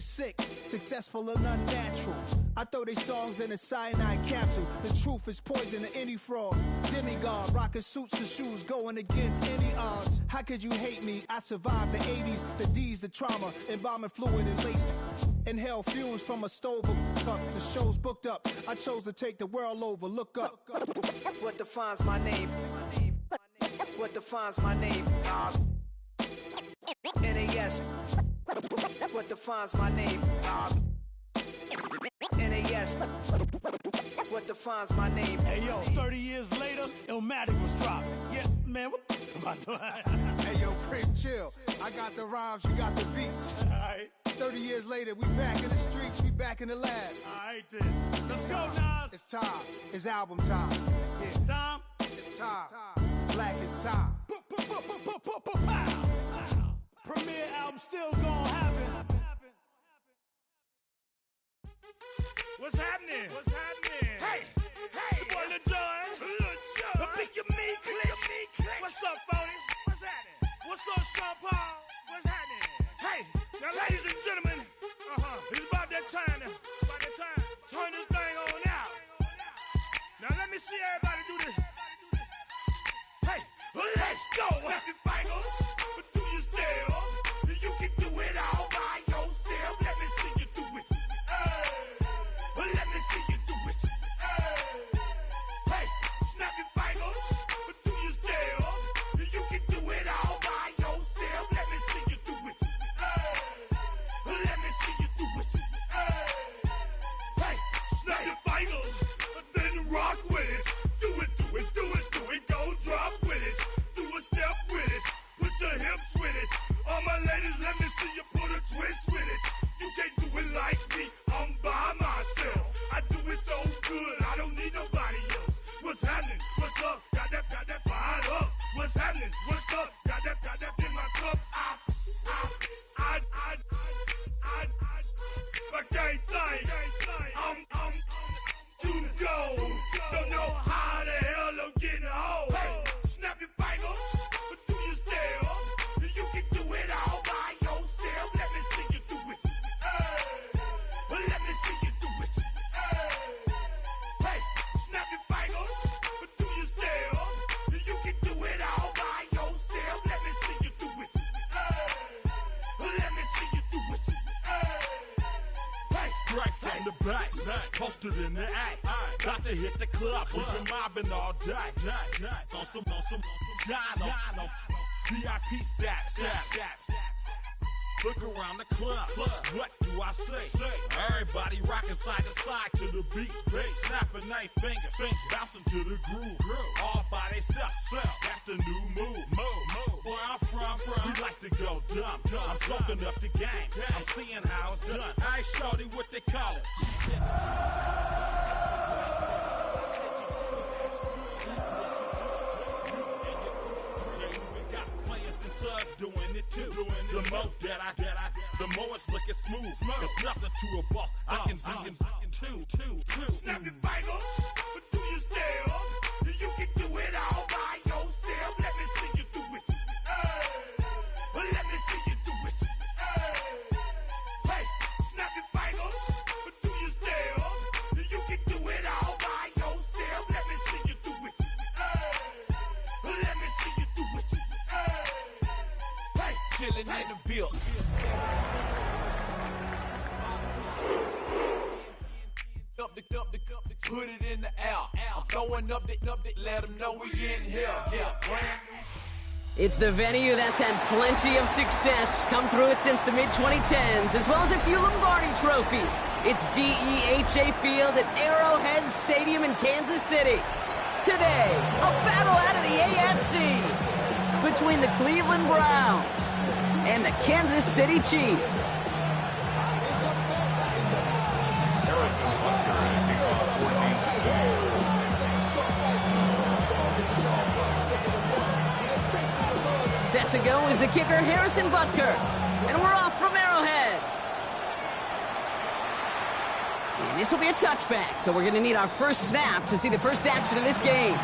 sick, successful and unnatural. I throw these songs in a cyanide capsule. The truth is poison to any fraud. Demigod, rocking suits and shoes, going against any odds. How could you hate me? I survived the 80s, the D's, the trauma, embalming fluid and laced. Inhale fumes from a stove cup. The show's booked up. I chose to take the world over. Look up. What defines my name? What defines my name? NAS. What defines my name? NAS. What defines my name? Hey yo, 30 years later, Illmatic was dropped. Yeah, man, what about that? Hey yo, Prim, chill. I got the rhymes, you got the beats. Alright. 30 years later, we back in the streets, we back in the lab. Alright then. Let's go, Nas. It's time. It's album time. Yeah, it's time. It's time. Black is time. Premiere album still gonna happen. What's happening? What's happening? Hey, it's your boy Lil Jon. Pick your me, click. What's up, Phony? What's happening? What's up, Sean Paul? What's happening? Hey, now ladies and gentlemen, it's about that time. Turn this thing on out. Now let me see everybody do this. Hey, let's go. Snap your fingers, but do you still? You can do it all by yourself. Let me see you do it. Let me see you do it. Hey, snap your fingers, but do you still? You can do it all by yourself. Let me see you do it. Let me see you do it. Hey, snap your fingers, then rock with it. Do it, go drop with it. Do a step with it, put your hips with it. All my ladies, let me see you put a twist with it. You can't do it like me, I'm by myself. I do it so good, I don't need nobody else. What's happening? What's up? Got that fired up. What's happening? What's up? Got that in my cup. I can't think. I'm too go. Don't know how the hell I'm getting home. Hey, snap your fingers, but do you still? You can do it all by yourself. Let me see you do it. Let me see you do it. Hey, snap your fingers, but do you still? You can do it all by yourself. Let me see you do it. Let me see you do it. Hey, straight from the back, posted in the act. Got to hit the club, we've been mobbing all day. On some Jono, VIP stats. Look around the club, what do I say? Everybody rocking side to side to the beat. Snapping their fingers, bouncing to the groove. All by themselves, that's the new move. Where I'm from, we like to go dumb. I'm soaking up the game, I'm seeing how it's done. I ain't shorty what they call it. Doing it too. The more that I the more it's looking smooth. It's nothing to a boss. I can two. Snap your fingers, but do you still? You can do it all by yourself. Let me see you do it. Let me see you do it. Hey, snap your fingers, but do you still? You can do it all by yourself. Let me see you do it. Let me see you do it. Chillin' in the building. Put it in the air. I'm throwing up the, let them know we in here. Yeah, brand new. It's the venue that's had plenty of success, come through it since the mid-2010s, as well as a few Lombardi trophies. It's GEHA Field at Arrowhead Stadium in Kansas City. Today, a battle out of the AFC between the Cleveland Browns and the Kansas City Chiefs. Set to go is the kicker, Harrison Butker. And we're off from Arrowhead. And this will be a touchback, so we're going to need our first snap to see the first action of this game.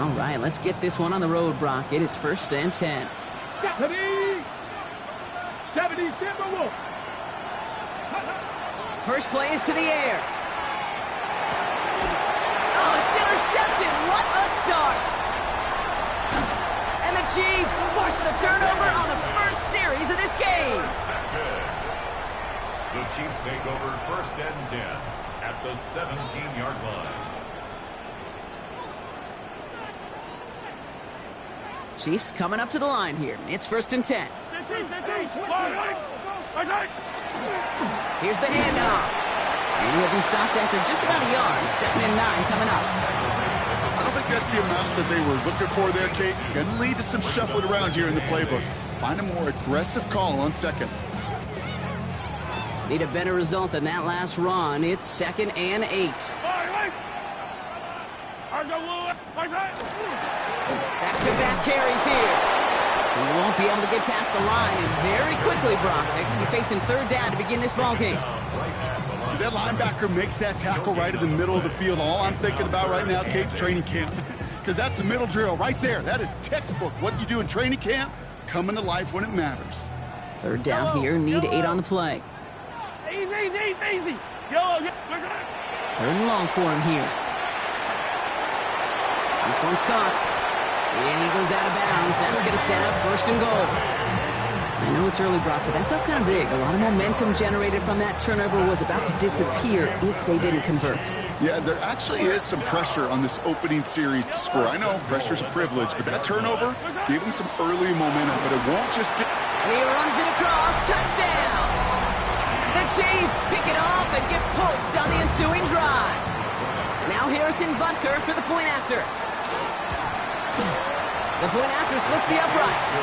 All right, let's get this one on the road, Brock. It is 1st and 10. 70, First play is to the air. Oh, it's intercepted. What a start. And the Chiefs force the turnover on the first series of this game. The Chiefs take over 1st and 10 at the 17-yard line. Chiefs coming up to the line here. It's 1st and 10. Here's the handoff. And he'll be stopped after just about a yard. 2nd and 9 coming up. I don't think that's the amount that they were looking for there, Kate. Going to lead to some shuffling around here in the playbook. Find a more aggressive call on 2nd. Need a better result than that last run. It's 2nd and 8. Back-to-back carries here. He won't be able to get past the line, and very quickly, Brock, they could be facing 3rd down to begin this ball game. As that linebacker makes that tackle right in the middle of the field, all I'm thinking about right now, Kate, training camp. Because that's a middle drill right there. That is textbook. What you do in training camp, coming to life when it matters. 3rd down here, need 8 on the play. Easy. 3rd and long for him here. This one's caught. And he goes out of bounds. That's going to set up 1st and goal. I know it's early, Brock, but that felt kind of big. A lot of momentum generated from that turnover was about to disappear if they didn't convert. Yeah, there actually is some pressure on this opening series to score. I know pressure's a privilege, but that turnover gave them some early momentum, but it won't just... And he runs it across. Touchdown! The Chiefs pick it off and get points on the ensuing drive. Now Harrison Butker for the point after. The point after splits the uprights.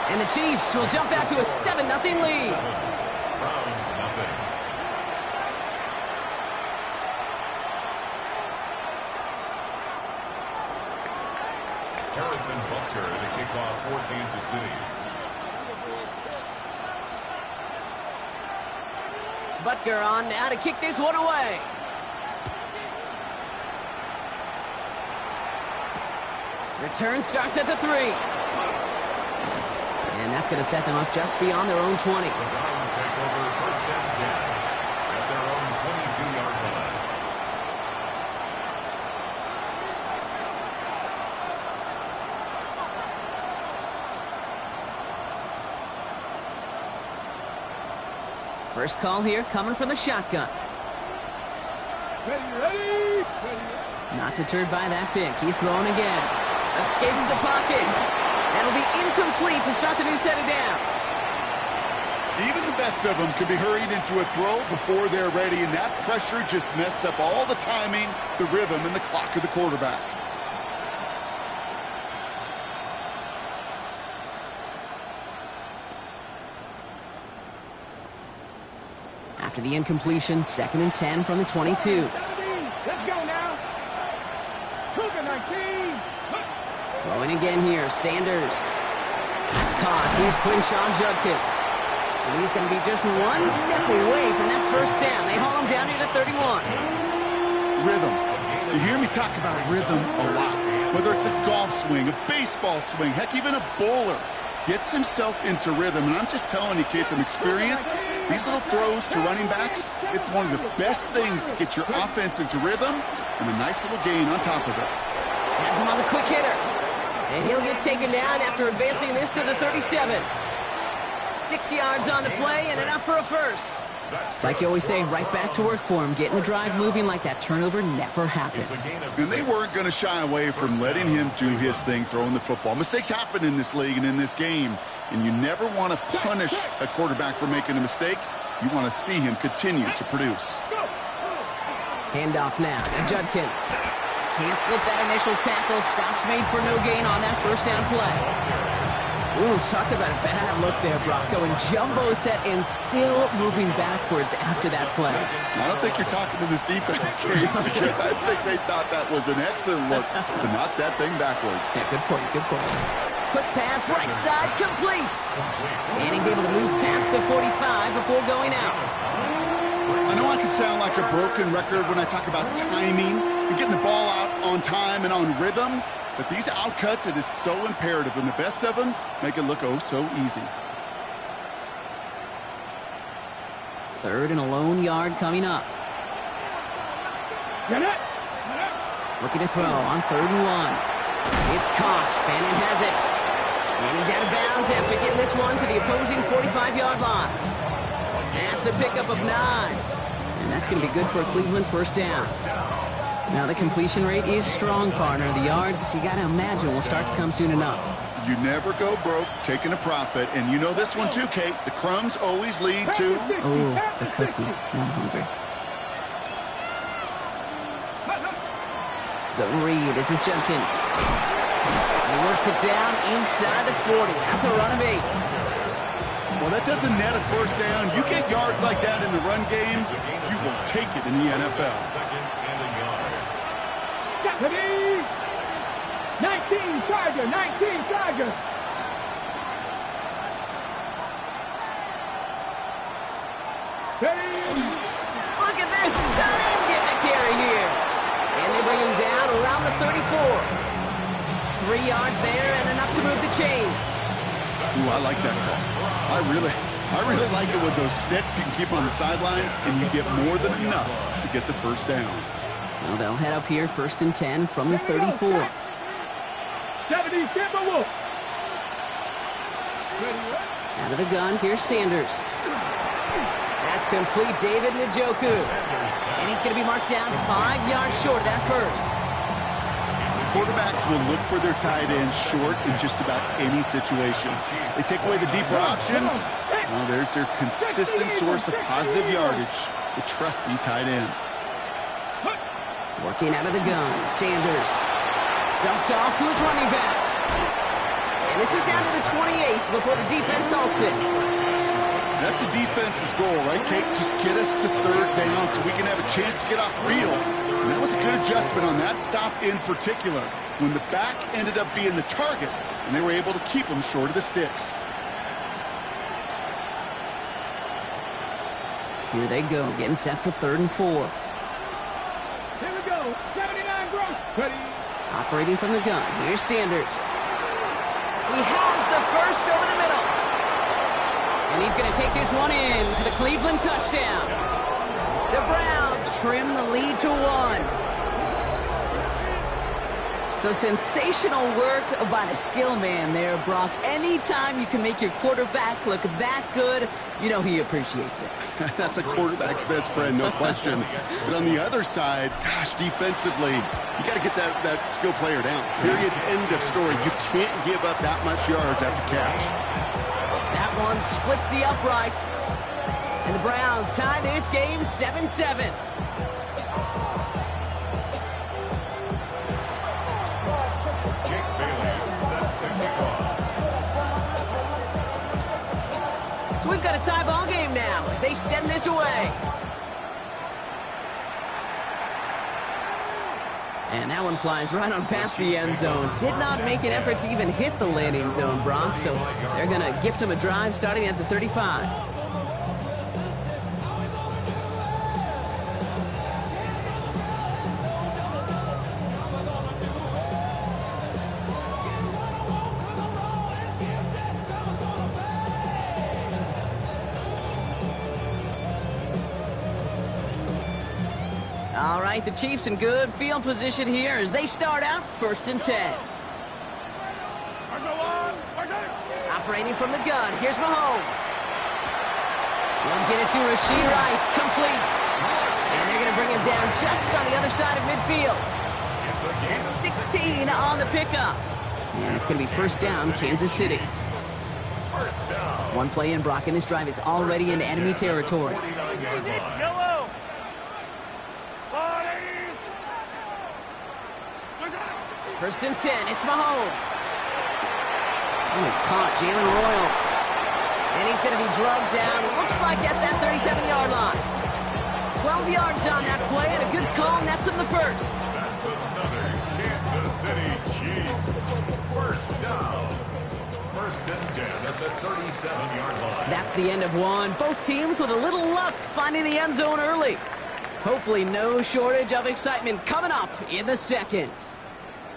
And the Chiefs will jump out to a 7-0 lead. Browns nothing. Harrison Butker to kick off for Kansas City. Butker on now to kick this one away. Return starts at the 3. And that's going to set them up just beyond their own 20. The Browns take over 1st and 10 at their own 22-yard line. First call here coming from the shotgun. Ready. Not deterred by that pick. He's throwing again. Escapes the pocket. That'll be incomplete to start the new set of downs. Even the best of them could be hurried into a throw before they're ready, and that pressure just messed up all the timing, the rhythm, and the clock of the quarterback. After the incompletion, 2nd and 10 from the 22. Let's go now. Cougar 19. Throwing again here, Sanders. That's caught. Here's Quinshawn Judkins. And he's going to be just one step away from that 1st down. They haul him down to the 31. Rhythm. You hear me talk about rhythm a lot. Whether it's a golf swing, a baseball swing, heck, even a bowler gets himself into rhythm. And I'm just telling you, kid, from experience, these little throws to running backs, it's one of the best things to get your offense into rhythm and a nice little gain on top of it. Has him on the quick hitter. And he'll get taken down after advancing this to the 37. 6 yards on the play and enough for a first. It's like you always say, right back to work for him. Getting the drive moving like that turnover never happens. And they weren't going to shy away from letting him do his thing, throwing the football. Mistakes happen in this league and in this game. And you never want to punish a quarterback for making a mistake. You want to see him continue to produce. Handoff now to Judkins. Can't slip that initial tackle. Stops made for no gain on that 1st down play. Ooh, talk about a bad look there, Brock. Going jumbo set and still moving backwards after that play. I don't think you're talking to this defense, Kate, because I think they thought that was an excellent look to knock that thing backwards. Yeah, good point, good point. Quick pass, right side, complete. And he's able to move past the 45 before going out. I know I can sound like a broken record when I talk about timing and getting the ball out on time and on rhythm, But these outcuts, it is so imperative, and the best of them make it look oh so easy. 3rd and a lone yard coming up. Get it. Looking to throw on 3rd and 1. It's caught. Fannin has it. And he's out of bounds after getting this one to the opposing 45-yard line. That's a pickup of 9. And that's going to be good for a Cleveland first down. Now the completion rate is strong, partner. The yards, you got to imagine, will start to come soon enough. You never go broke taking a profit. And you know this one too, Kate. The crumbs always lead to... Oh, the cookie. Now I'm hungry. Zone read. This is Jenkins. He works it down inside the 40. That's a run of 8. Well, that doesn't net a first down. You get yards like that in the run game, you will take it in the NFL. Second and a yard. Deputy! 19 Charger, 19 Charger. Look at this. Dunham getting a carry here. And they bring him down around the 34. 3 yards there and enough to move the chains. Ooh, I like that call. I really like it with those sticks you can keep on the sidelines, and you get more than enough to get the first down. So they'll head up here 1st and 10 from the 34. 70 Timberwolf. Out of the gun, here's Sanders. That's complete, David Njoku. And he's going to be marked down 5 yards short of that first. Quarterbacks will look for their tight ends short in just about any situation. They take away the deeper options. Well, there's their consistent source of positive yardage, the trusty tight end. Working out of the gun, Sanders. Dumped off to his running back. And this is down to the 28 before the defense halts it. That's a defense's goal, right, Kate? Just get us to 3rd down so we can have a chance to get off the field. And that was a good adjustment on that stop in particular, when the back ended up being the target, and they were able to keep them short of the sticks. Here they go, getting set for 3rd and 4. Here we go. 79 Gross. Ready. Operating from the gun, here's Sanders. He has the first over the middle. And he's going to take this one in for the Cleveland touchdown. The Browns trim the lead to 1. So sensational work by the skill man there, Brock. Anytime you can make your quarterback look that good, you know he appreciates it. That's a quarterback's best friend, no question. But on the other side, gosh, defensively, you got to get that skill player down. Period, end of story. You can't give up that much yards after catch. That one splits the uprights. And the Browns tie this game 7-7. So we've got a tie ball game now as they send this away. And that one flies right on past the end zone. Did not make an effort to even hit the landing zone, Brock. So they're going to gift him a drive starting at the 35. All right, the Chiefs in good field position here as they start out 1st and 10. Operating from the gun, here's Mahomes. They'll get it to Rashee Rice, complete. And they're going to bring him down just on the other side of midfield. That's 16 on the pickup. And it's going to be 1st down, Kansas City. One play in, Brock, and this drive is already into enemy territory. First and 10, it's Mahomes. And he's caught, Jalen Royals. And he's going to be drugged down, looks like at that 37-yard line. 12 yards on that play, and a good call nets him the first. That's another Kansas City Chiefs. 1st down. 1st and 10 at the 37-yard line. That's the end of one. Both teams with a little luck finding the end zone early. Hopefully no shortage of excitement coming up in the second.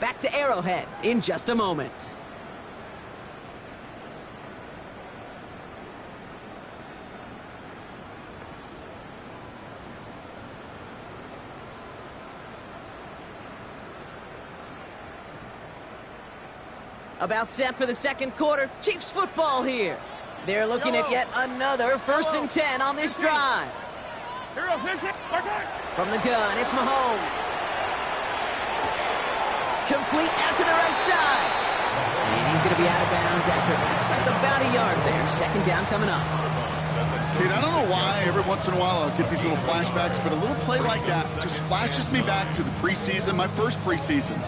Back to Arrowhead in just a moment. About set for the second quarter. Chiefs football here. They're looking at yet another 1st and 10 on this drive. From the gun, it's Mahomes. Complete out to the right side. And he's going to be out of bounds after it looks like about a yard there. Second down coming up. Kate, I don't know why every once in a while I'll get these little flashbacks, but a little play like that just flashes me back to the preseason, my first preseason.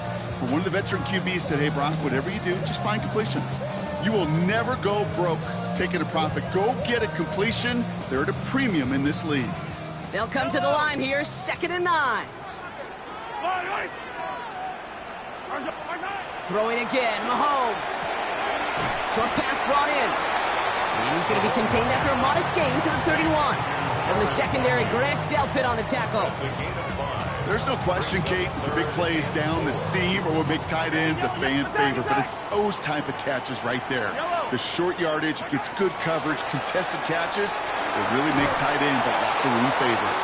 Where one of the veteran QBs said, hey, Brock, whatever you do, just find completions. You will never go broke taking a profit. Go get a completion. They're at a premium in this league. They'll come to the line here, 2nd and 9. Throwing again, Mahomes. Short pass brought in. And he's going to be contained after a modest gain to the 31. From the secondary, Grant Delpit on the tackle. There's no question, Kate, the big plays down the seam or what make tight ends a fan favorite, but it's those type of catches right there. The short yardage, it gets good coverage, contested catches, they really make tight ends a locker room favorite.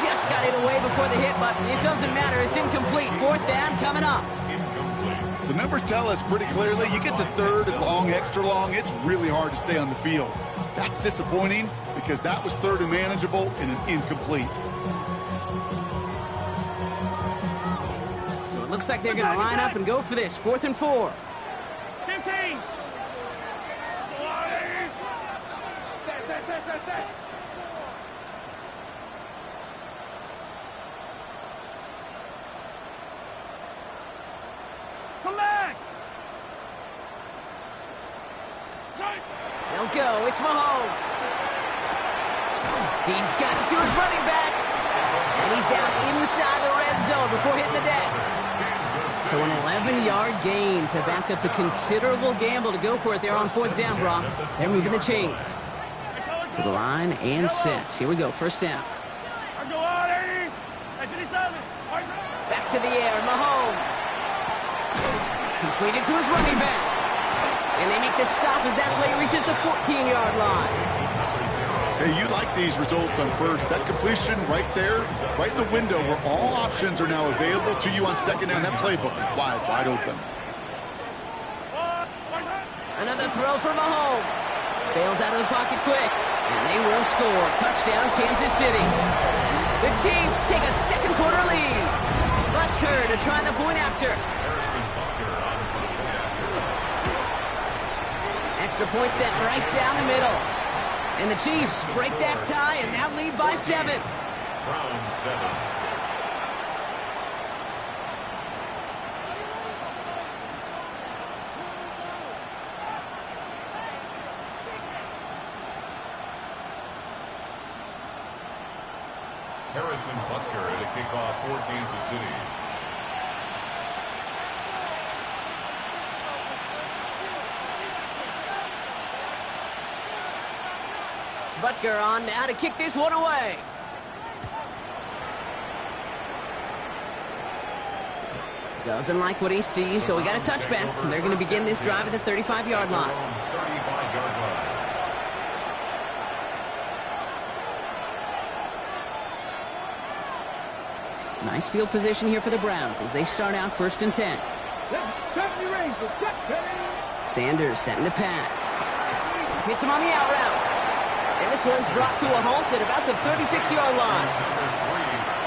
Just got it away before the hit, but it doesn't matter. It's incomplete. 4th down coming up. The numbers tell us pretty clearly, you get to 3rd and long, extra long, it's really hard to stay on the field. That's disappointing because that was 3rd and manageable and an incomplete. Looks like they're going to line up and go for this. 4th and 4. 15. Come back. They'll go. It's Mahomes. He's got it to his running back. And he's down inside the red zone before hitting the deck. So an 11-yard gain to back up the considerable gamble to go for it there on 4th down, Brock. They're moving the chains. To the line and set. Here we go, 1st down. Back to the air, Mahomes. Completed to his running back. And they make the stop as that play reaches the 14-yard line. Hey, you like these results on 1st. That completion right there, right in the window where all options are now available to you on 2nd down. That playbook wide open. Another throw for Mahomes. Bails out of the pocket quick. And they will score. Touchdown, Kansas City. The Chiefs take a second quarter lead. Butker to try the point after. Extra point set right down the middle. And the Chiefs break that tie and now lead by 7. Browns 7. Harrison Butker at a kickoff for Kansas City. Butker on now to kick this one away. Doesn't like what he sees, so we got a touchback. And they're going to begin this drive at the 35-yard line. 35-yard line. Nice field position here for the Browns as they start out 1st and 10. Sanders setting the pass. Hits him on the out route. And this one's brought to a halt at about the 36-yard line.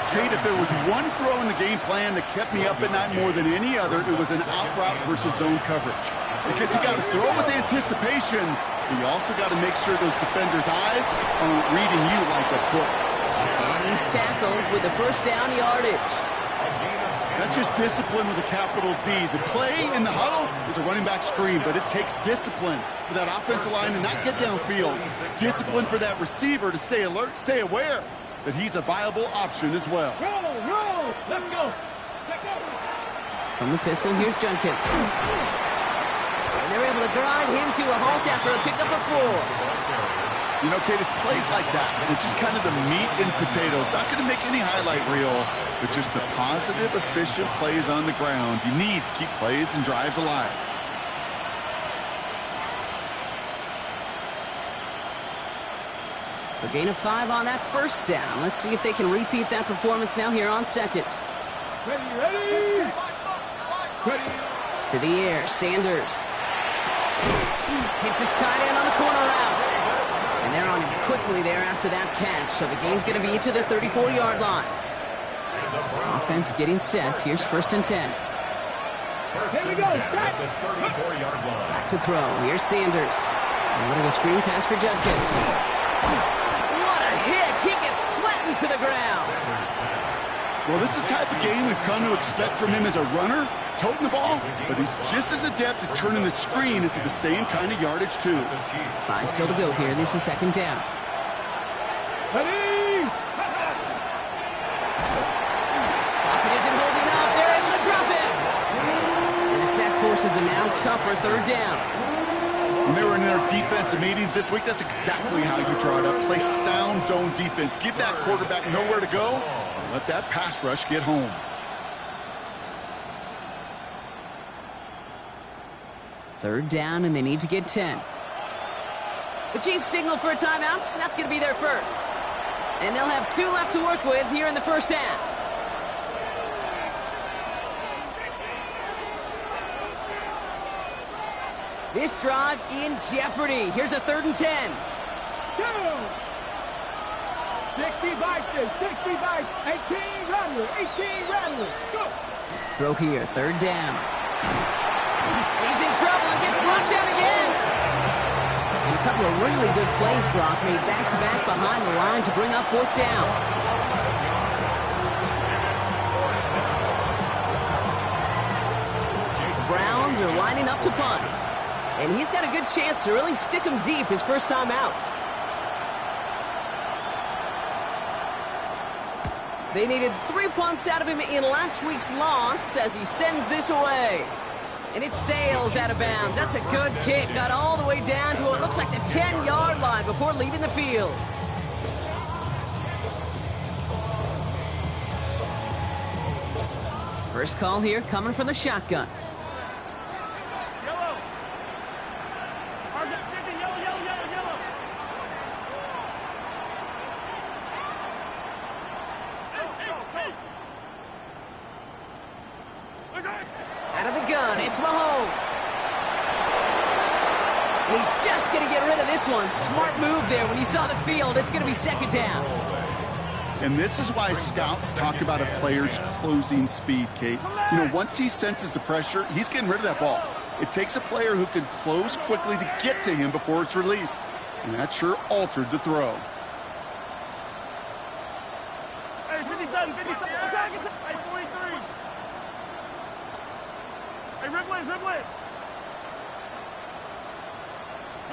Kate, if there was one throw in the game plan that kept me up at night more than any other, it was an out route versus zone coverage. Because you got to throw with anticipation, but you also got to make sure those defenders' eyes aren't reading you like a book. And he's tackled with the 1st down yardage. That's just discipline with a capital D. The play in the huddle is a running back screen, but it takes discipline for that offensive line to not get downfield. Discipline for that receiver to stay alert, stay aware that he's a viable option as well. Roll, let's go. From the pistol, here's Junkins. And they're able to grind him to a halt after a pickup of 4. You know, Kate, it's plays like that. It's just kind of the meat and potatoes. Not going to make any highlight reel, but just the positive, efficient plays on the ground. You need to keep plays and drives alive. So gain of 5 on that first down. Let's see if they can repeat that performance now here on second. Ready. To the air, Sanders. Hits his tight end on the corner route. And they're on him quickly there after that catch. So the game's going to be to the 34-yard line. Offense getting set. Here's 1st and 10. Here we go. Back to throw. Here's Sanders. A little screen pass for Judkins. What a hit! He gets flattened to the ground. Well, this is the type of game we've come to expect from him as a runner, toting the ball, but he's just as adept at turning the screen into the same kind of yardage, too. 5 still to go here. This is 2nd down. Ready. Pocket isn't holding up. They're able to drop it. And the sack forces a now tougher 3rd down. When they were in their defensive meetings this week, that's exactly how you draw it up. Play sound zone defense. Give that quarterback nowhere to go. Let that pass rush get home. Third down, and they need to get 10. The Chiefs signal for a timeout. That's going to be their first. And they'll have 2 left to work with here in the first half. This drive in jeopardy. Here's a 3rd and 10. Go. 60 bites, 60 bites, 18 Rattler, 18 Rattler, go! Throw here, 3rd down. He's in trouble and gets brought down again. And a couple of really good plays, Brock, made back-to-back behind the line to bring up 4th down. The Browns are lining up to punt. And he's got a good chance to really stick him deep his first time out. They needed 3 punts out of him in last week's loss as he sends this away. And it sails out of bounds. That's a good kick. Got all the way down to what looks like the 10-yard line before leaving the field. First call here coming from the shotgun. Out of the gun, it's Mahomes. And he's just going to get rid of this one. Smart move there. When you saw the field, it's going to be 2nd down. And this is why scouts talk about a player's closing speed, Kate. You know, once he senses the pressure, he's getting rid of that ball. It takes a player who can close quickly to get to him before it's released. And that sure altered the throw. Hey, 57, 57, attack, hey, 43. Hey, Ripley.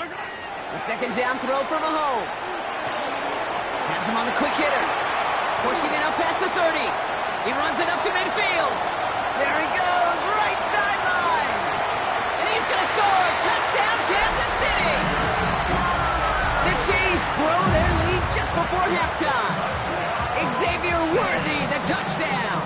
The 2nd down throw for Mahomes. Has him on the quick hitter. Pushing it up past the 30. He runs it up to midfield. There he goes, right sideline. And he's going to score. Touchdown, Kansas City. The Chiefs grow their lead just before halftime. Xavier Worthy, the touchdown.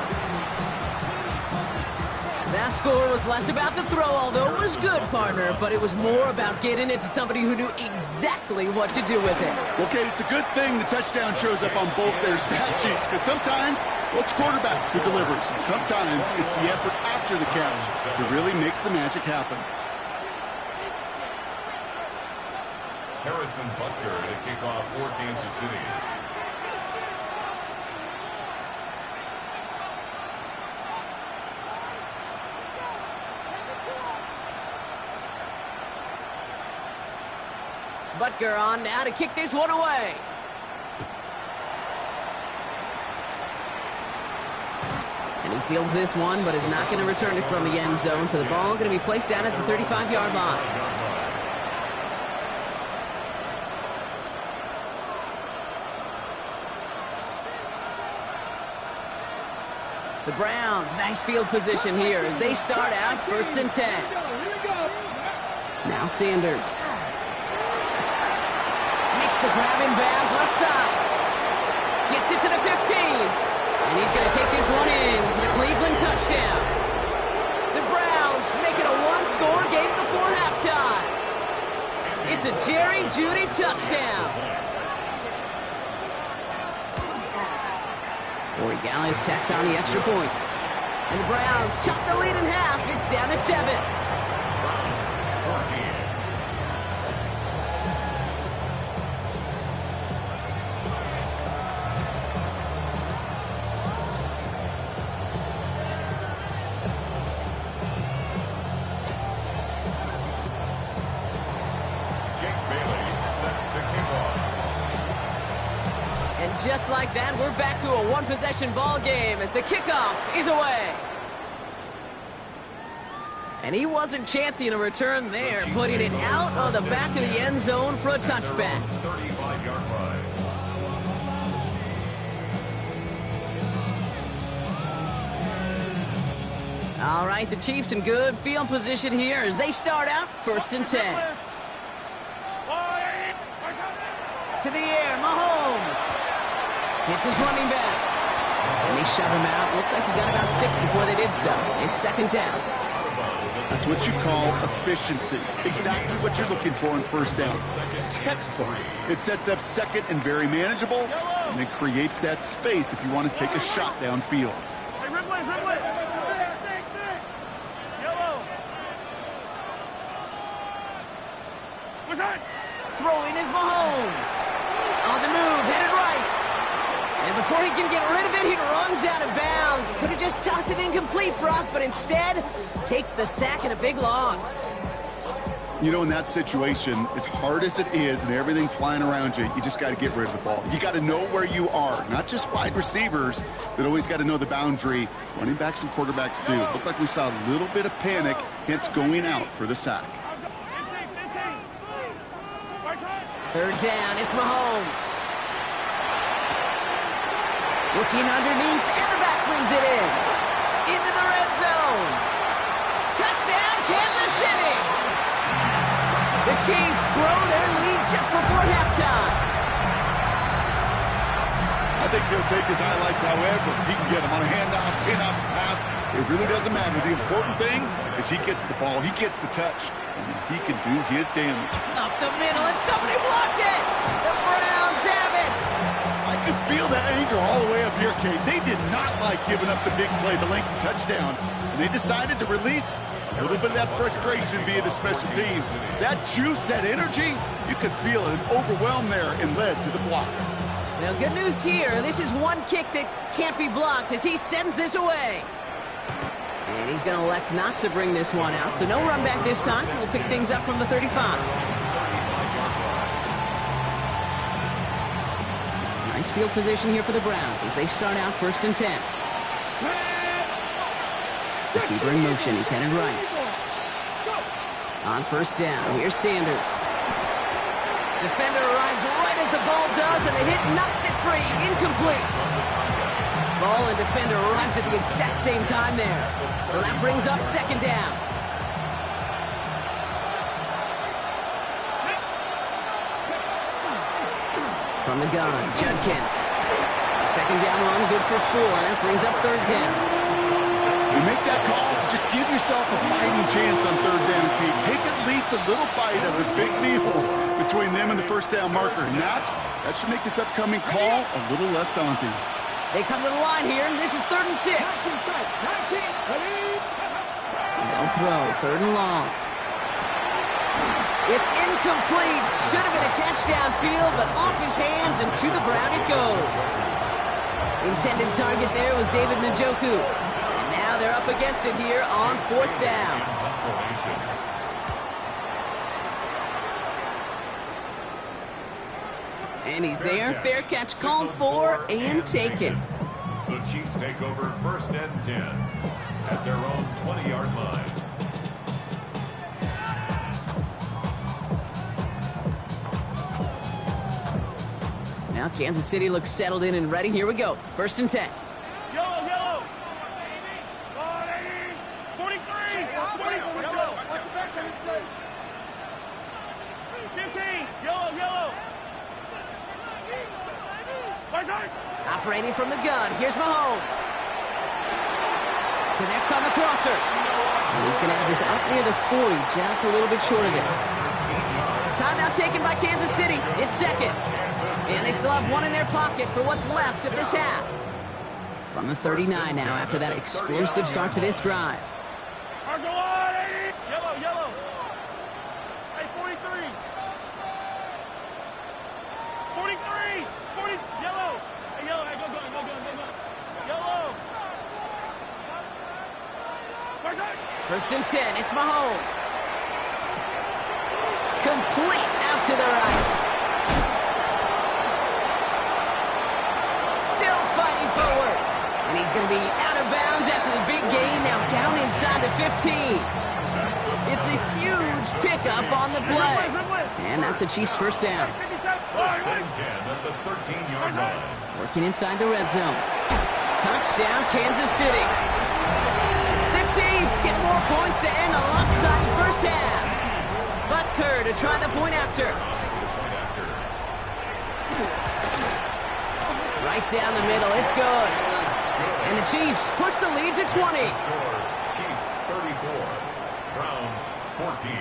That score was less about the throw, although it was good, partner, but it was more about getting it to somebody who knew exactly what to do with it. Well, Kate, it's a good thing the touchdown shows up on both their stat sheets, because sometimes, well, it's quarterback who delivers, and sometimes it's the effort after the catch that really makes the magic happen. Harrison Butker to kick off for Kansas City. Butker on now to kick this one away. And he fields this one, but is not going to return it from the end zone. So the ball going to be placed down at the 35-yard line. The Browns, nice field position here as they start out 1st and 10. Now Sanders. the grab in bounds left side. Gets it to the 15. And he's going to take this one in for the Cleveland touchdown. The Browns make it a one-score game before halftime. It's a Jerry Jeudy touchdown. Corey Gallis tacks on the extra point. And the Browns chop the lead in half. It's down to 7. Just like that, we're back to a one-possession ball game as the kickoff is away. And he wasn't chancing a return there, putting it out of the back of the end zone for a touchback. 35-yard line. All right, the Chiefs in good field position here as they start out 1st and 10. To the air, Mahomes. Hits his running back. And they shove him out. Looks like he got about 6 before they did so. It's 2nd down. That's what you call efficiency. Exactly what you're looking for on 1st down. Textbook. It sets up 2nd and very manageable, and it creates that space if you want to take a shot downfield. Throwing is Mahomes. On the move, headed right. And before he can get rid of it, he runs out of bounds. Could have just tossed it incomplete, Brock, but instead takes the sack and a big loss. You know, in that situation, as hard as it is and everything flying around you, you just got to get rid of the ball. You got to know where you are. Not just wide receivers that always got to know the boundary. Running backs and quarterbacks do. Looked like we saw a little bit of panic, hence going out for the sack. 3rd down, it's Mahomes. Looking underneath, and the back brings it in. Into the red zone. Touchdown, Kansas City. The Chiefs grow their lead just before halftime. I think he'll take his highlights however he can get them on a handoff, pin-up, pass. It really doesn't matter. The important thing is he gets the ball, he gets the touch, and he can do his damage. Up the middle, and somebody blocked it. The Browns have it. I could feel that anger all the way up here, Kate. They did not like giving up the big play, the lengthy touchdown, and they decided to release a little bit of that frustration via the special teams. That juice, that energy, you could feel it overwhelm there and led to the block. Well, good news here. This is one kick that can't be blocked as he sends this away. And he's going to elect not to bring this one out, so no run back this time. We'll pick things up from the 35. Nice field position here for the Browns as they start out 1st and 10. Receiver in motion. He's headed right. On 1st down, here's Sanders. Defender arrives right as the ball does, and the hit knocks it free. Incomplete. Ball and defender arrives at the exact same time there. So that brings up 2nd down. From the gun, Judkins. 2nd down run, good for 4. That brings up 3rd down. You make that call to just give yourself a fighting chance on 3rd down, Kate. Take at least a little bite of the big meal between them and the 1st down marker. And that should make this upcoming call a little less daunting. They come to the line here, and this is 3rd and 6. No throw, 3rd and long. It's incomplete. Should have been a catch downfield, but off his hands and to the ground it goes. Intended target there was David Njoku. And now they're up against it here on 4th down. And he's there. Fair catch called for and taken. The Chiefs take over 1st and 10 at their own 20-yard line. Now Kansas City looks settled in and ready. Here we go. 1st and 10. Yellow. 43. 15. Yellow. Operating from the gun, here's Mahomes. Connects on the crosser. And he's going to have this up near the 40, just a little bit short of it. Timeout taken by Kansas City. It's second. And they still have one in their pocket for what's left of this half. From the 39 now after that explosive start to this drive. Yellow, yellow. Hey, 43. 43. 40. Yellow. Hey, yellow. Hey, go. Yellow. First and 10. It's Mahomes. Complete out to the right. Still fighting forward. And he's going to be out of bounds after the big gain. Now down inside the 15. It's a huge pickup on the play. And that's a Chiefs first down. First and 10 at the 13-yard line. Working inside the red zone. Touchdown, Kansas City. The Chiefs get more points to end a lopsided first half. Butker to try the point after. Right down the middle. It's good. And the Chiefs push the lead to 20. Score, Chiefs 34, Browns 14.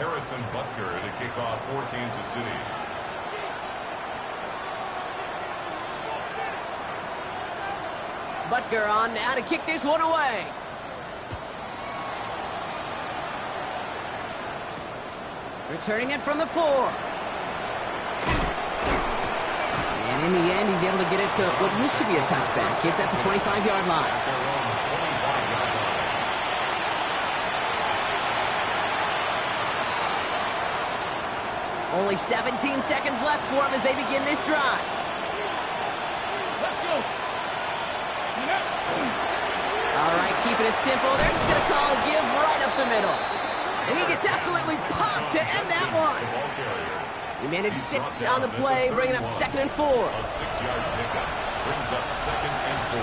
Harrison Butker to kick off for Kansas City. Butker on now to kick this one away. Returning it from the 4. And in the end, he's able to get it to what used to be a touchback. It's at the 25-yard line. Only 17 seconds left for him as they begin this drive. Let's go. All right, keeping it simple. They're just going to call a give right up the middle. And he gets absolutely popped to end that one. He managed 6 on the play, bringing up 2nd and 4. A 6-yard pickup brings up 2nd and 4.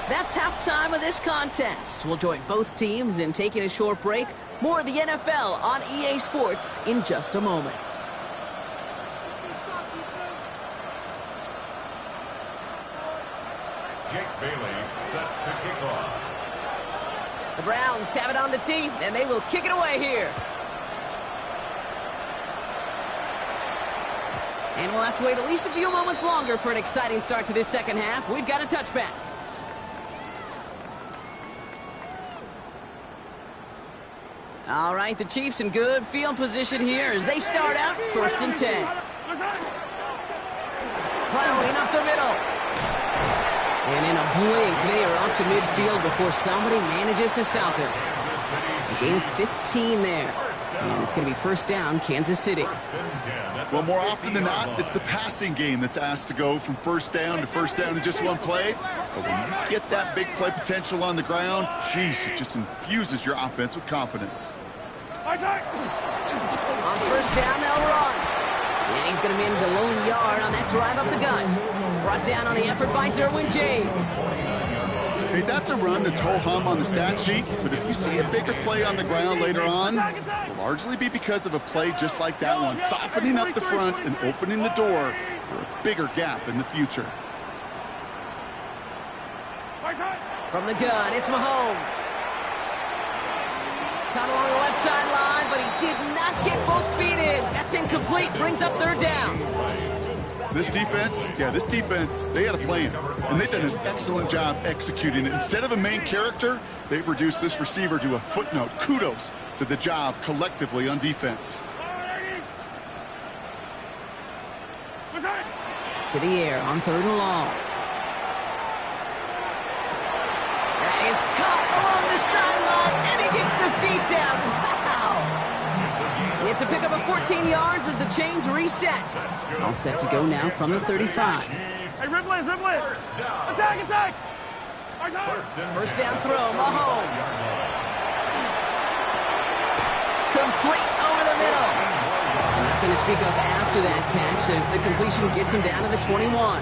That's halftime of this contest. We'll join both teams in taking a short break. More of the NFL on EA Sports in just a moment. Jake Bailey set to kick off. The Browns have it on the tee, and they will kick it away here. And we'll have to wait at least a few moments longer for an exciting start to this second half. We've got a touchback. All right, the Chiefs in good field position here as they start out 1st and 10. Plowing up the middle. And in a blink, they are up to midfield before somebody manages to stop him. Gain 15 there. And it's going to be first down, Kansas City. Well, more often than not, it's the passing game that's asked to go from first down in just one play. But when you get that big play potential on the ground, geez, it just infuses your offense with confidence. On first down, they'll run. And he's going to manage a lone yard on that drive up the gut. Brought down on the effort by Derwin James. Hey, that's a run that's ho-hum on the stat sheet, but if you see a bigger play on the ground later on, it'll largely be because of a play just like that one, softening up the front and opening the door for a bigger gap in the future. From the gun, it's Mahomes. Caught along the left sideline, but he did not get both feet in. That's incomplete, brings up 3rd down. This defense, they had a plan, and they've done an excellent job executing it. Instead of a main character, they've reduced this receiver to a footnote. Kudos to the job collectively on defense. To the air on 3rd and long. That is caught along the sideline, and he gets the feet down. Wow! It's a pickup of 14 yards as the chains reset. All set to go now from the 35. Hey, rip it. Attack. First down throw, Mahomes. Complete over the middle. And nothing to speak of after that catch as the completion gets him down to the 21.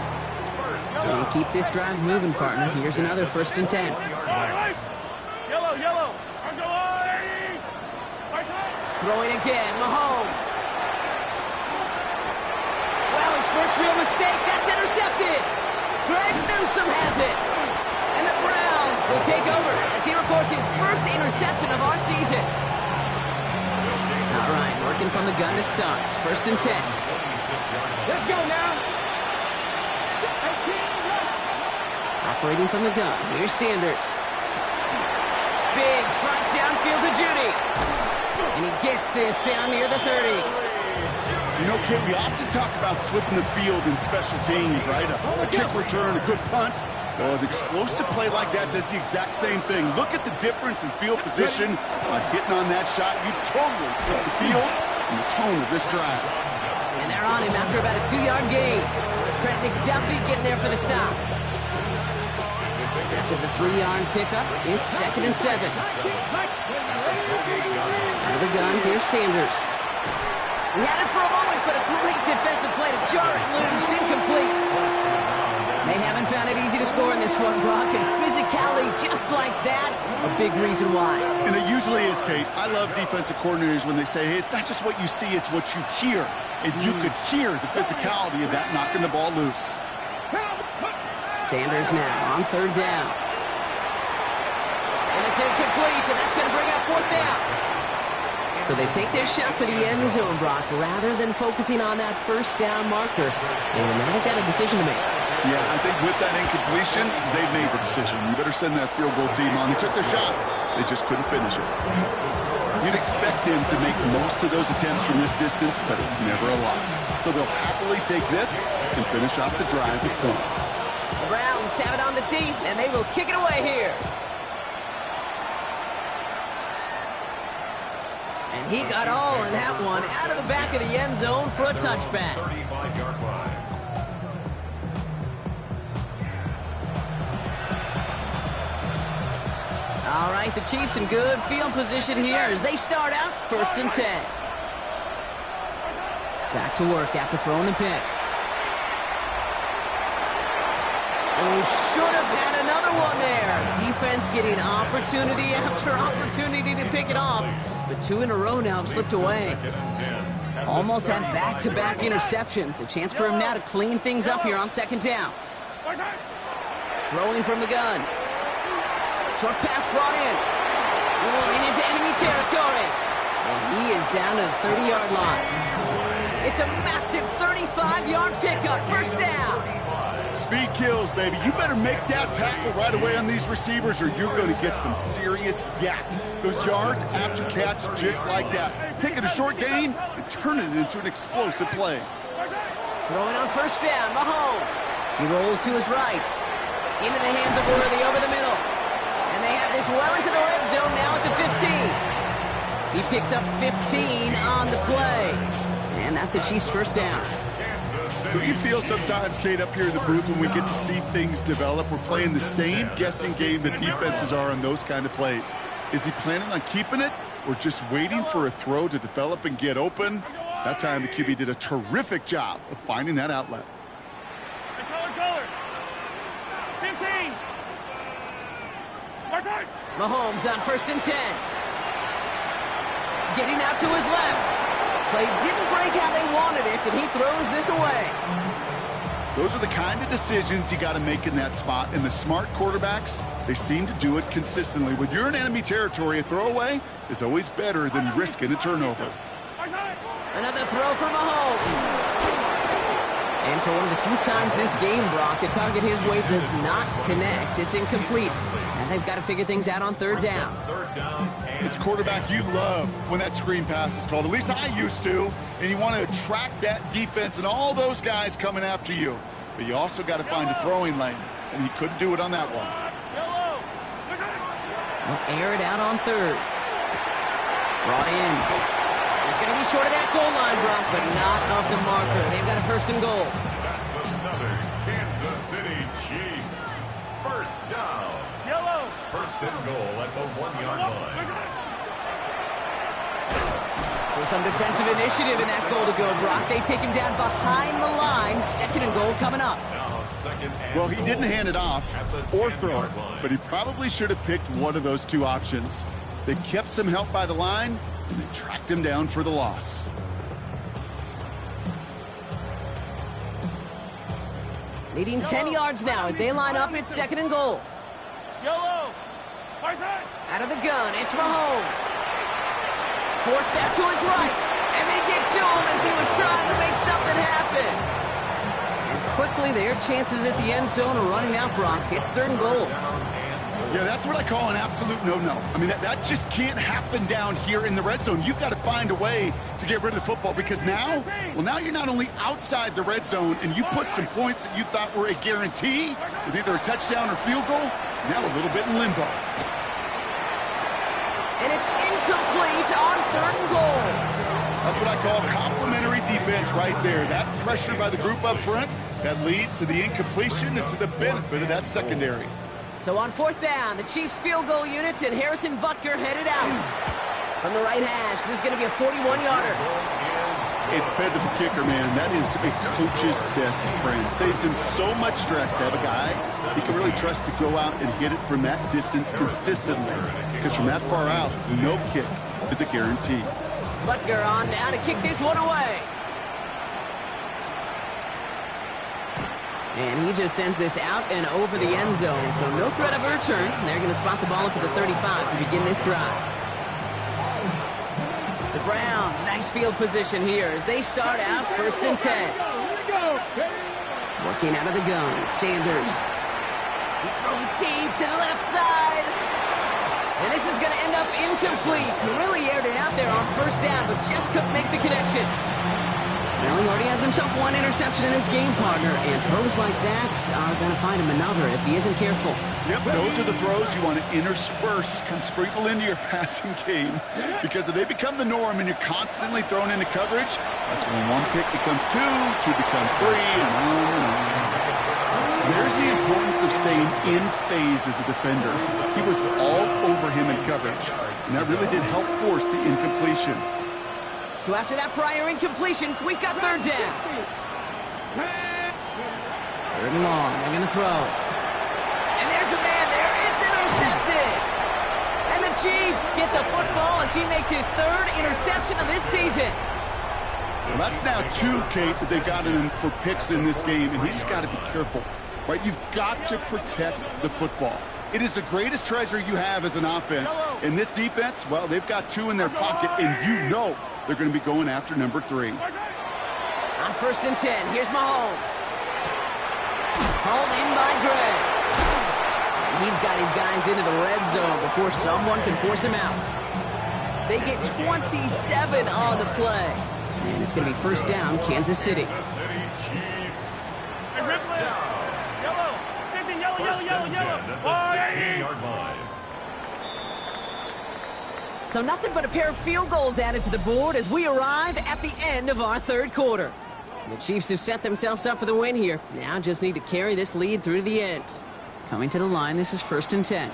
And keep this drive moving, partner. Here's another 1st and 10. Yellow. Throwing again, Mahomes. Wow, his first real mistake. That's intercepted. Greg Newsome has it. And the Browns will take over as he records his first interception of our season. All right, working from the gun to start. 1st and 10. Let's go now. 18, run. Operating from the gun. Here's Sanders. Big strike downfield to Judy. And he gets this down near the 30. You know, Kid, we often talk about flipping the field in special teams, right? A kick return, a good punt. Well, an explosive play like that does the exact same thing. Look at the difference in field position by hitting on that shot. You've totally flipped the field and the tone of this drive. And they're on him after about a 2-yard gain. Trent McDuffie getting there for the stop. After the 3-yard pickup, it's 2nd and 7. Out of the gun, here's Sanders. He had it for a moment, but a great defensive play to jar it loose, incomplete. They haven't found it easy to score in this one, Brock, and physicality just like that, a big reason why. And it usually is, Kate. I love defensive coordinators when they say, hey, it's not just what you see, it's what you hear. And you could hear the physicality of that knocking the ball loose. Sanders now on 3rd down. And it's incomplete, and that's going to bring up 4th down. So they take their shot for the end zone, Brock, rather than focusing on that 1st down marker. And now they've got a decision to make. Yeah, I think with that incompletion, they've made the decision. You better send that field goal team on. They took their shot. They just couldn't finish it. You'd expect him to make most of those attempts from this distance, but it's never a lot. So they'll happily take this and finish off the drive with points. The Browns have it on the tee, and they will kick it away here. And he got all in that one out of the back of the end zone for a touchback. 35-yard line. All right, the Chiefs in good field position here as they start out 1st and 10. Back to work after throwing the pick. Oh, should have had another one there. Defense getting opportunity after opportunity to pick it off. But 2 in a row now have slipped away. Almost had back-to-back interceptions. A chance for him now to clean things up here on 2nd down. Throwing from the gun. Short pass brought in. Rolling into enemy territory. And he is down to the 30-yard line. It's a massive 35-yard pickup. 1st down. Speed kills, baby. You better make that tackle right away on these receivers or you're going to get some serious yak. Those yards after catch just like that. Taking a short gain and turning it into an explosive play. Throwing on 1st down, Mahomes. He rolls to his right. Into the hands of Worthy over the middle. And they have this well into the red zone now at the 15. He picks up 15 on the play. And that's a Chiefs 1st down. Do you feel sometimes, Kate, up here in the booth when we get to see things develop, we're playing the same guessing game that defenses are on those kind of plays? Is he planning on keeping it or just waiting for a throw to develop and get open? That time the QB did a terrific job of finding that outlet. Color. 15. Mahomes on 1st and 10. Getting out to his left. Play didn't break how they wanted it, and he throws this away. Those are the kind of decisions you got to make in that spot. And the smart quarterbacks, they seem to do it consistently. When you're in enemy territory, a throwaway is always better than risking a turnover. Another throw for Mahomes. And for one of the few times this game, Brock, a target his way does not connect. It's incomplete. And they've got to figure things out on 3rd down. It's a quarterback you love when that screen pass is called. At least I used to. And you want to attract that defense and all those guys coming after you. But you also got to find a throwing lane. And he couldn't do it on that one. They'll air it out on 3rd. Brought in. It's going to be short of that goal line, Brock, but not of the marker. They've got a 1st and goal. That's another Kansas City Chiefs 1st down. 1st and goal at the 1-yard line. So some defensive initiative in that goal to go, Brock. They take him down behind the line. 2nd and goal coming up. Well, he didn't hand it off or throw it, but he probably should have picked one of those 2 options. They kept some help by the line, and they tracked him down for the loss. Leading 10 yards now as they line up. It's 2nd and goal. Out of the gun, it's Mahomes. Forced out to his right, and they get to him as he was trying to make something happen. And quickly, their chances at the end zone are running out, Brock. It's 3rd and goal. Yeah, that's what I call an absolute no-no. I mean, that just can't happen down here in the red zone. You've got to find a way to get rid of the football because now you're not only outside the red zone and you put some points that you thought were a guarantee with either a touchdown or field goal, now a little bit in limbo. And it's incomplete on 3rd and goal. That's what I call complimentary defense right there. That pressure by the group up front, that leads to the incompletion and to the benefit of that secondary. So on 4th down, the Chiefs field goal unit and Harrison Butker headed out. From the right hash, this is going to be a 41-yarder. A dependable kicker, man. That is a coach's best friend. Saves him so much stress to have a guy he can really trust to go out and hit it from that distance consistently. Because from that far out, no kick is a guarantee. Butker on now to kick this one away. And he just sends this out and over the end zone. So no threat of a return. They're going to spot the ball up at the 35 to begin this drive. The Browns, nice field position here as they start out 1st and 10. Working out of the gun, Sanders. He's throwing deep to the left side. And this is going to end up incomplete. He really aired it out there on 1st down, but just couldn't make the connection. Well, he already has himself one interception in this game, partner, and throws like that are going to find him another if he isn't careful. Yep, those are the throws you want to intersperse, kind of sprinkle into your passing game, because if they become the norm and you're constantly thrown into coverage, that's when one pick becomes two becomes three, and on and on. There's the importance of staying in phase as a defender. He was all over him in coverage, and that really did help force the incompletion. So after that prior incompletion, we've got 3rd down. 3rd and long, they're going to throw. And there's a man there, it's intercepted. And the Chiefs get the football as he makes his 3rd interception of this season. Well, that's now 2, Kate, that they've got him for picks in this game, and he's got to be careful, right? You've got to protect the football. It is the greatest treasure you have as an offense. And this defense, well, they've got 2 in their pocket, and you know they're going to be going after number 3. On 1st and 10, here's Mahomes. Hauled in by Gray. And he's got his guys into the red zone before someone can force him out. They get 27 on the play. And it's going to be 1st down, Kansas City. So nothing but a pair of field goals added to the board as we arrive at the end of our 3rd quarter. The Chiefs have set themselves up for the win here. Now just need to carry this lead through to the end. Coming to the line, this is 1st and 10.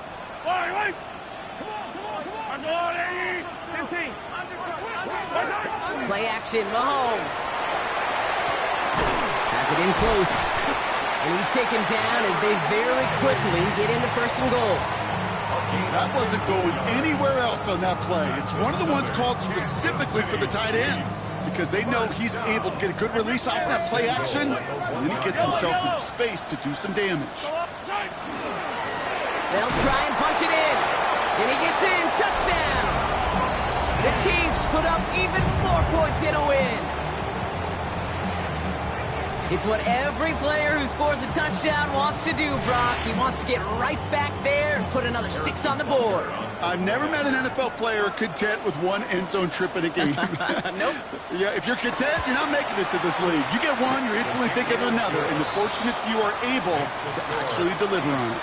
Play action, Mahomes. Has it in close. And he's taken down as they very quickly get into 1st and goal. That wasn't going anywhere else on that play. It's one of the ones called specifically for the tight end because they know he's able to get a good release off that play action, and then he gets himself in space to do some damage. They'll try and punch it in, and he gets in. Touchdown! The Chiefs put up even more points in a win. It's what every player who scores a touchdown wants to do, Brock. He wants to get right back there and put another 6 on the board. I've never met an NFL player content with one end zone trip in a game. Nope. Yeah, if you're content, you're not making it to this league. You get one, you're instantly thinking of another, and the fortunate few are able to actually deliver on it.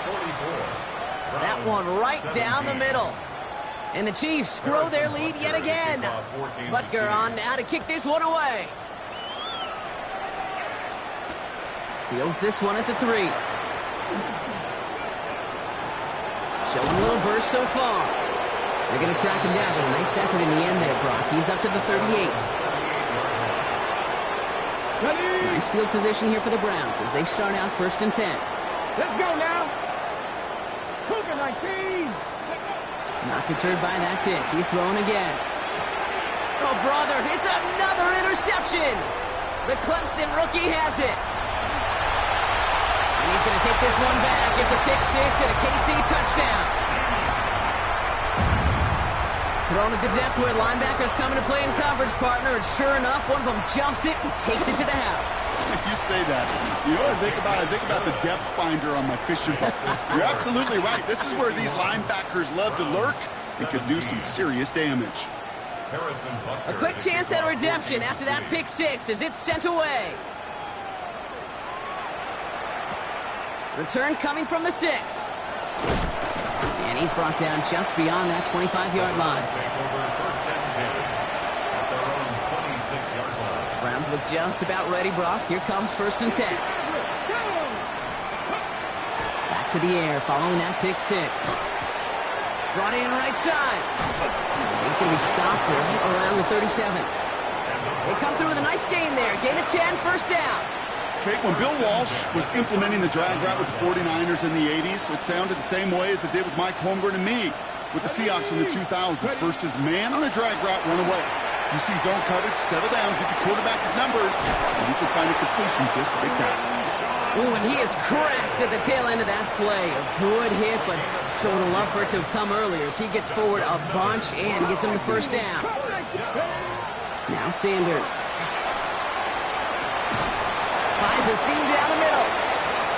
That one right down the middle. And the Chiefs grow their lead yet again. Butker on now to kick this one away. Fields this one at the 3. Showing a little burst so far. They're going to track him down, but a nice effort in the end there, Brock. He's up to the 38. Nice field position here for the Browns as they start out 1st and 10. Let's go now. Cougar 19. Not deterred by that pick. He's throwing again. Oh, brother, it's another interception. The Clemson rookie has it. And he's going to take this one back. It's a pick six and a KC touchdown. Thrown at the depth where linebackers coming to play in coverage, partner, and sure enough, one of them jumps it and takes it to the house. If you say that, you know what I think about? I think about the depth finder on my fishing boat. You're absolutely right. This is where these linebackers love to lurk. It could do some serious damage. A quick chance at redemption after that pick six as it's sent away. Return coming from the 6. And he's brought down just beyond that 25-yard line. Browns look just about ready, Brock. Here comes 1st and 10. Back to the air following that pick six. Brought in right side. He's going to be stopped right around the 37. They come through with a nice gain there. Gain of 10, 1st down. Okay, when Bill Walsh was implementing the drag route with the 49ers in the 80s, it sounded the same way as it did with Mike Holmgren and me with the Seahawks in the 2000s. Versus man on a drag route, run away. You see zone coverage, settle down, give the quarterback his numbers, and you can find a completion just like that. Ooh, and he is cracked at the tail end of that play. A good hit, but showing a love for it to have come earlier as he gets forward a bunch and gets him the 1st down. Now Sanders finds a seam down the middle.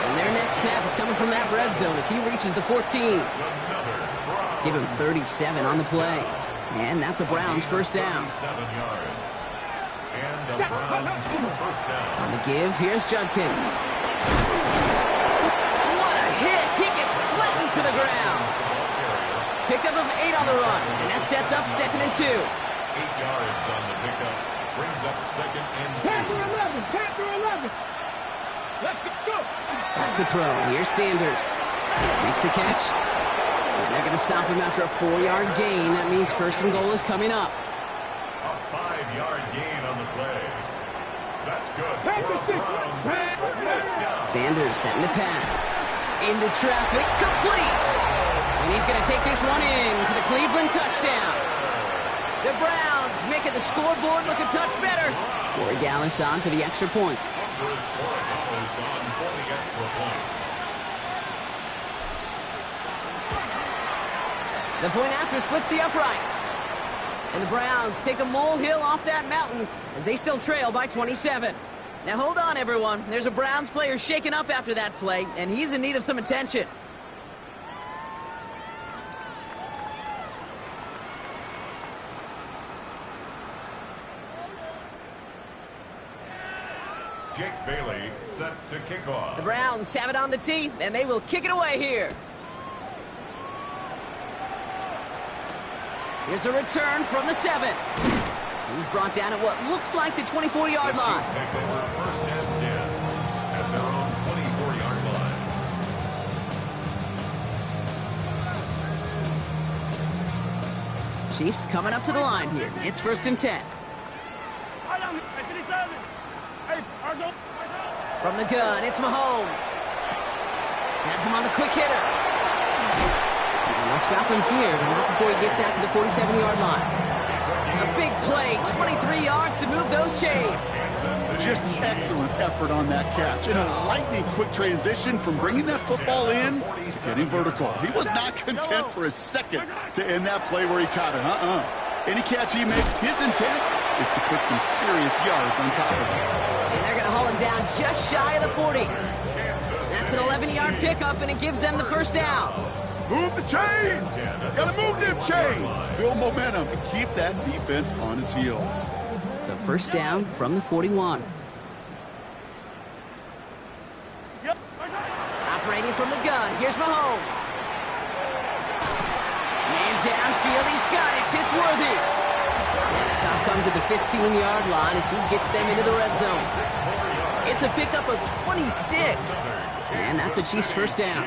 And their next snap is coming from that red zone as he reaches the 14. Give him 37 on the play. And that's a Browns 1st down. On the give, here's Judkins. What a hit! He gets flattened to the ground. Pickup of 8 on the run, and that sets up 2nd and 2. 8 yards on the pickup. Brings up 2nd and 2. Panther 11. Let's go. Back to throw. Here's Sanders. Makes the catch. And they're going to stop him after a 4-yard gain. That means 1st and goal is coming up. A 5-yard gain on the play. That's good for a Browns 1st down. Sanders setting the pass. Into traffic. Complete. And he's going to take this one in for the Cleveland touchdown. The Browns making the scoreboard look a touch better. Corey Gallis on for the extra point. The point after splits the uprights. And the Browns take a molehill off that mountain as they still trail by 27. Now hold on, everyone. There's a Browns player shaken up after that play, and he's in need of some attention. Jake Bailey set to kick off. The Browns have it on the tee, and they will kick it away here. Here's a return from the 7. He's brought down at what looks like the 24-yard line. Take over 1st and 10 at their own 24-yard line. Chiefs coming up to the line here. It's 1st and 10. From the gun, it's Mahomes. Has him on the quick hitter. And they'll stop him here, but not before he gets out to the 47-yard line. A big play, 23 yards to move those chains. Just excellent effort on that catch. In a lightning quick transition from bringing that football in to getting vertical. He was not content for a second to end that play where he caught it. Any catch he makes, his intent is to put some serious yards on top of it. And they're going to haul him down just shy of the 40. That's an 11-yard pickup, and it gives them the 1st down. Move the chains! Gotta move them chains! Build momentum and keep that defense on its heels. So 1st down from the 41. Operating from the gun, here's Mahomes. Man downfield, he's got it, it's worthy. And the stop comes at the 15-yard line as he gets them into the red zone. It's a pickup of 26. And that's a Chiefs 1st down.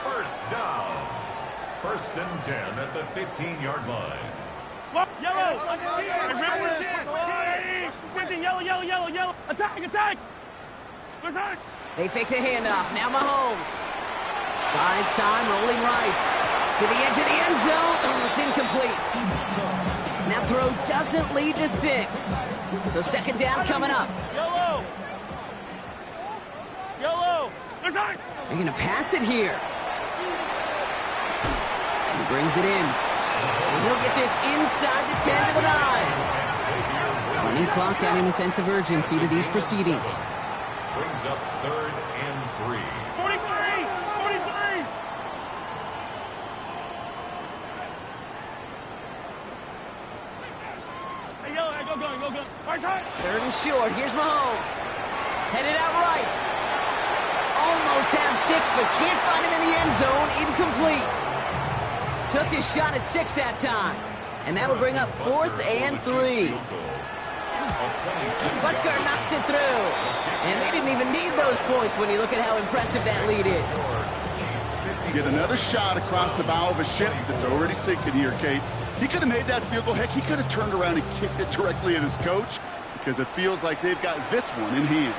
1st down. 1st and 10 at the 15-yard line. Yellow! Yellow! Attack! They fake the handoff. Now Mahomes. Buys time, rolling right. To the edge of the end zone. Oh, it's incomplete. And that throw doesn't lead to 6. So second down coming up. Yellow. Yellow. They're going to pass it here. He brings it in. And he'll get this inside the 10 to the 9. Running clock adding a sense of urgency to these proceedings. Brings up 3rd and 3. 43. 43. Hey, yellow. Go, go, go. Right side. 3rd and short. Here's Mahomes. Headed out right. Almost had 6, but can't find him in the end zone. Incomplete. Took his shot at 6 that time. And that'll bring up 4th and 3. Butker knocks it through. And they didn't even need those points when you look at how impressive that lead is. Get another shot across the bow of a ship that's already sinking here, Kate. He could have made that field goal. Heck, he could have turned around and kicked it directly at his coach because it feels like they've got this one in hand.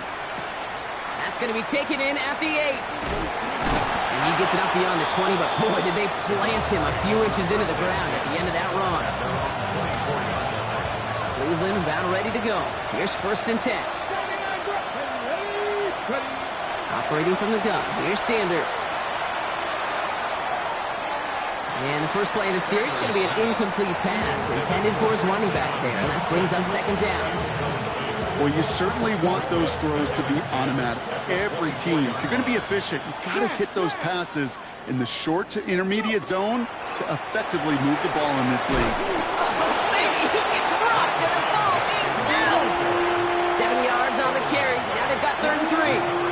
That's going to be taken in at the 8. And he gets it up beyond the 20, but boy, did they plant him a few inches into the ground at the end of that run. Cleveland about ready to go. Here's 1st and 10. Operating from the gun. Here's Sanders. And the first play of the series is going to be an incomplete pass intended for his running back there. And that brings up 2nd down. Well, you certainly want those throws to be automatic. Every team, if you're going to be efficient, you've got to hit those passes in the short to intermediate zone to effectively move the ball in this league. Oh, baby, he gets rocked and the ball is out. 70 yards on the carry. Now they've got 3rd and 3.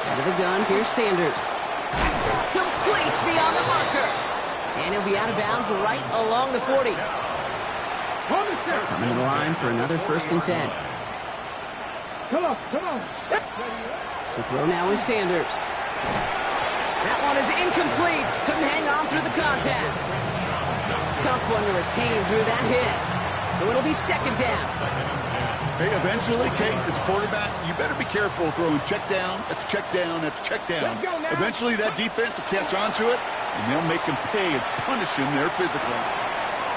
Out of the gun, here's Sanders. Complete beyond the marker. And he'll be out of bounds right along the 40. Coming to the line for another 1st and 10. Come on. To throw now is Sanders. That one is incomplete. Couldn't hang on through the contact. Tough one to retain through that hit. So it'll be 2nd down. Hey, eventually, Kate, as a quarterback, you better be careful throwing check down, after check down, after check down. Eventually, that defense will catch on to it, and they'll make him pay and punish him there physically.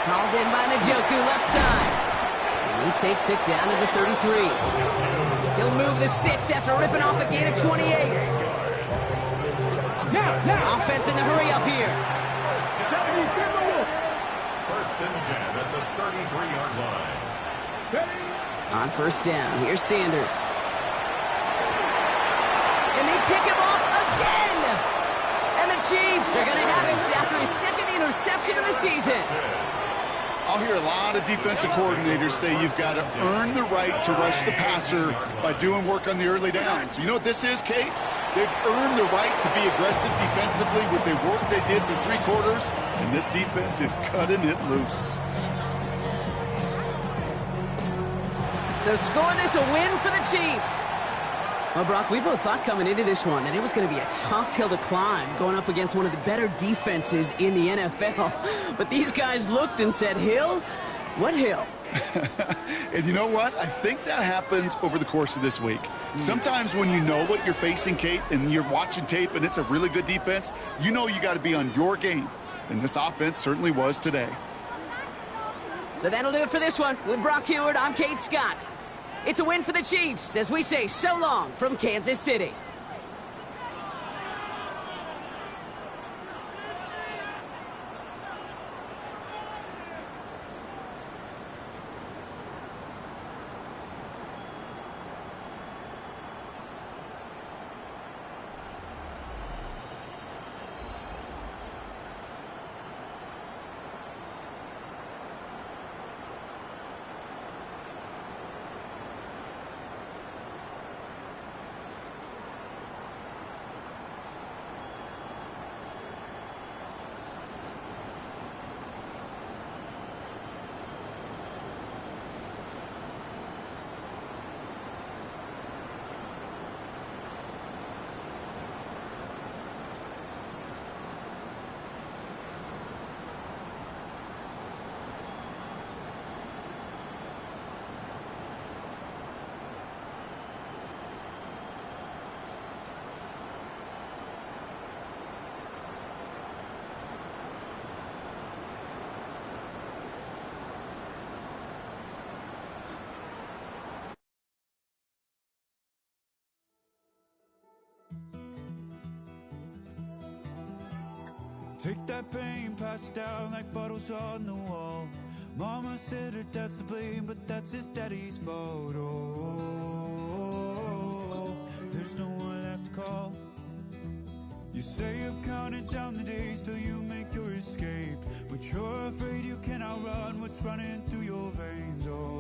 Hauled in by Njoku, left side. And he takes it down to the 33. He'll move the sticks after ripping off a gain of 28. Now. Offense in the hurry up here. 1st and 10 at the 33-yard line. On 1st down, here's Sanders. And they pick him off again. And the Chiefs are going to have it after his 2nd interception of the season. I'll hear a lot of defensive coordinators say you've got to earn the right to rush the passer by doing work on the early downs. You know what this is, Kate? They've earned the right to be aggressive defensively with the work they did through 3 quarters, and this defense is cutting it loose. So score this a win for the Chiefs. Well, Brock, we both thought coming into this one that it was going to be a tough hill to climb going up against one of the better defenses in the NFL. But these guys looked and said, Hill? What hill? And you know what? I think that happens over the course of this week. Sometimes when you know what you're facing, Kate, and you're watching tape and it's a really good defense, you know you got to be on your game. And this offense certainly was today. So that'll do it for this one. With Brock Heward, I'm Kate Scott. It's a win for the Chiefs as we say so long from Kansas City. Take that pain, pass it down like bottles on the wall. Mama said her dad's to blame, but that's his daddy's fault. Oh, there's no one left to call. You stay up counting down the days till you make your escape, but you're afraid you cannot run what's running through your veins. Oh,